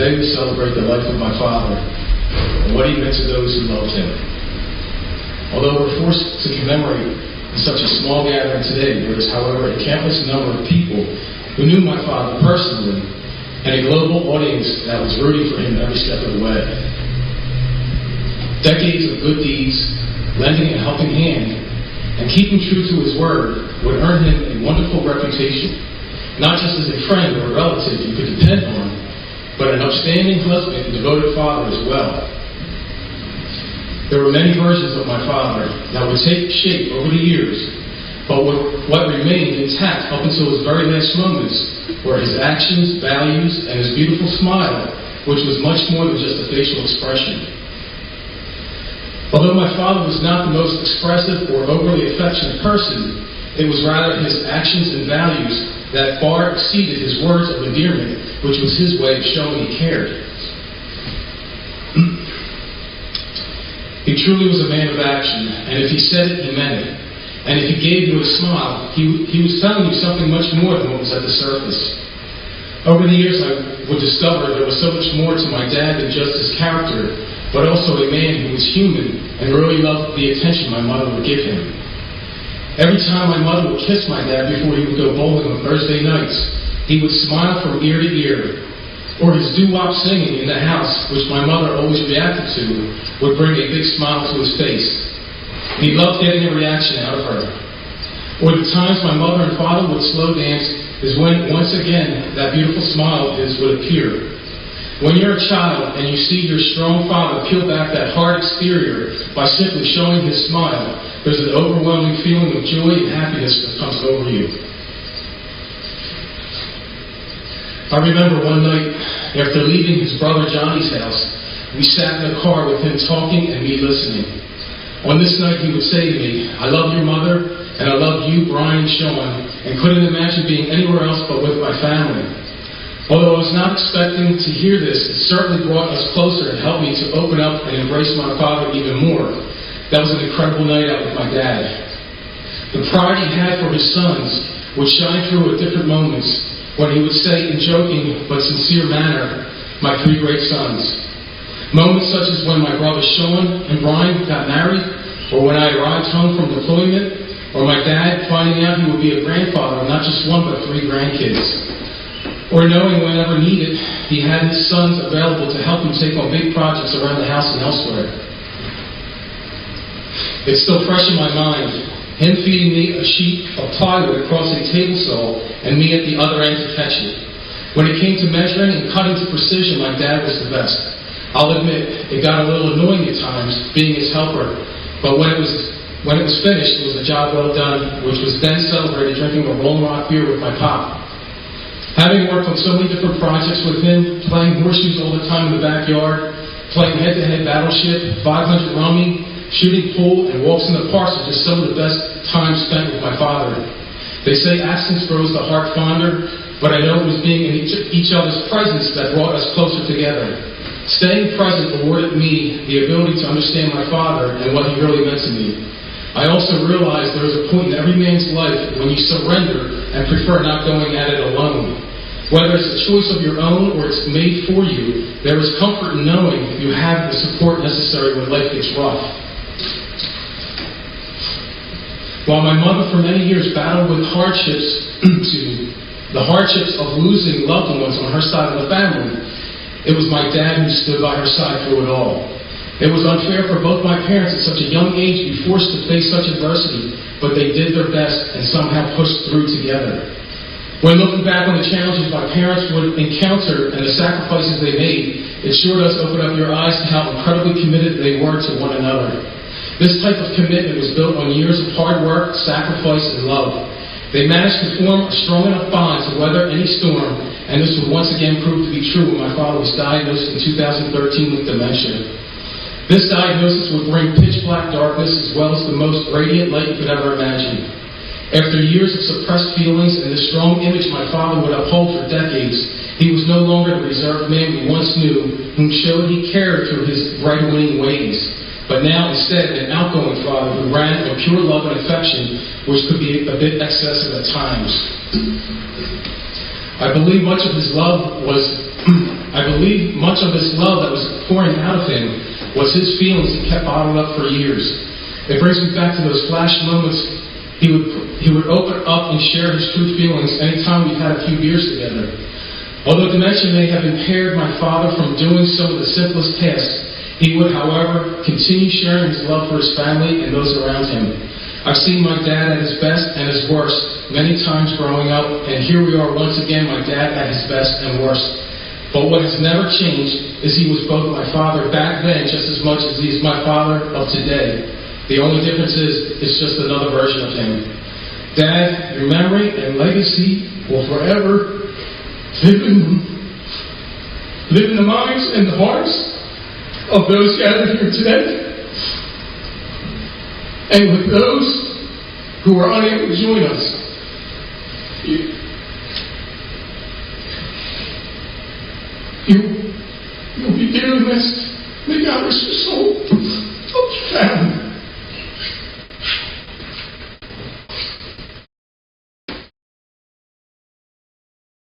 today we celebrate the life of my father and what he meant to those who loved him. Although we're forced to commemorate in such a small gathering today, there is, however, a countless number of people who knew my father personally and a global audience that was rooting for him every step of the way. Decades of good deeds, lending a helping hand, and keeping true to his word would earn him a wonderful reputation, not just as a friend or a relative you could depend on, but an upstanding husband and devoted father as well. There were many versions of my father that would take shape over the years, but what remained intact up until his very last moments were his actions, values, and his beautiful smile, which was much more than just a facial expression. Although my father was not the most expressive or overly affectionate person, it was rather his actions and values that far exceeded his words of endearment, which was his way of showing he cared. He truly was a man of action, and if he said it, he meant it. And if he gave you a smile, he was telling you something much more than what was at the surface. Over the years, I would discover there was so much more to my dad than just his character, but also a man who was human and really loved the attention my mother would give him. Every time my mother would kiss my dad before he would go bowling on Thursday nights, he would smile from ear to ear. Or his doo-wop singing in the house, which my mother always reacted to, would bring a big smile to his face. He loved getting a reaction out of her. Or the times my mother and father would slow dance is when, once again, that beautiful smile of his would appear. When you're a child and you see your strong father peel back that hard exterior by simply showing his smile, there's an overwhelming feeling of joy and happiness that comes over you. I remember one night, after leaving his brother Johnny's house, we sat in the car with him talking and me listening. On this night, he would say to me, "I love your mother, and I love you, Brian and Sean, and couldn't imagine being anywhere else but with my family." Although I was not expecting to hear this, it certainly brought us closer and helped me to open up and embrace my father even more. That was an incredible night out with my dad. The pride he had for his sons would shine through at different moments, when he would say in joking but sincere manner, "My three great sons." Moments such as when my brothers Sean and Brian got married, or when I arrived home from deployment, or my dad finding out he would be a grandfather of not just one but three grandkids. Or knowing whenever needed, he had his sons available to help him take on big projects around the house and elsewhere. It's still fresh in my mind. Him feeding me a sheet of plywood across a table saw and me at the other end to catch it. When it came to measuring and cutting to precision, my dad was the best. I'll admit, it got a little annoying at times, being his helper, but when it was finished, it was a job well done, which was then celebrated drinking a Rolling Rock beer with my pop. Having worked on so many different projects with him, playing horseshoes all the time in the backyard, playing head-to-head battleship, 500 rummy, shooting pool, and walks in the parks are just some of the best times spent with my father. They say absence grows the heart fonder, but I know it was being in each other's presence that brought us closer together. Staying present awarded me the ability to understand my father and what he really meant to me. I also realized there is a point in every man's life when you surrender and prefer not going at it alone. Whether it's a choice of your own or it's made for you, there is comfort in knowing you have the support necessary when life gets rough. While my mother for many years battled with the hardships of losing loved ones on her side of the family, it was my dad who stood by her side through it all. It was unfair for both my parents at such a young age to be forced to face such adversity, but they did their best and somehow pushed through together. When looking back on the challenges my parents would encounter and the sacrifices they made, it sure does open up your eyes to how incredibly committed they were to one another. This type of commitment was built on years of hard work, sacrifice, and love. They managed to form a strong enough bond to weather any storm, and this would once again prove to be true when my father was diagnosed in 2013 with dementia. This diagnosis would bring pitch-black darkness as well as the most radiant light you could ever imagine. After years of suppressed feelings and the strong image my father would uphold for decades, he was no longer the reserved man we once knew, whom showed he cared through his right-winning ways, but now instead an outgoing father who ran on pure love and affection, which could be a bit excessive at times. I believe much of his love was I believe much of this love that was pouring out of him was his feelings he kept bottled up for years. It brings me back to those flash moments he would open up and share his true feelings anytime we had a few beers together. Although dementia may have impaired my father from doing some of the simplest tasks, he would, however, continue sharing his love for his family and those around him. I've seen my dad at his best and his worst many times growing up, and here we are once again, my dad at his best and worst. But what has never changed is he was both my father back then just as much as he is my father of today. The only difference is it's just another version of him. Dad, your memory and legacy will forever live in the minds and the hearts of those gathered here today, and with those who are unable to join us. You'll be dearly missed. May God rest your soul. Oh, family.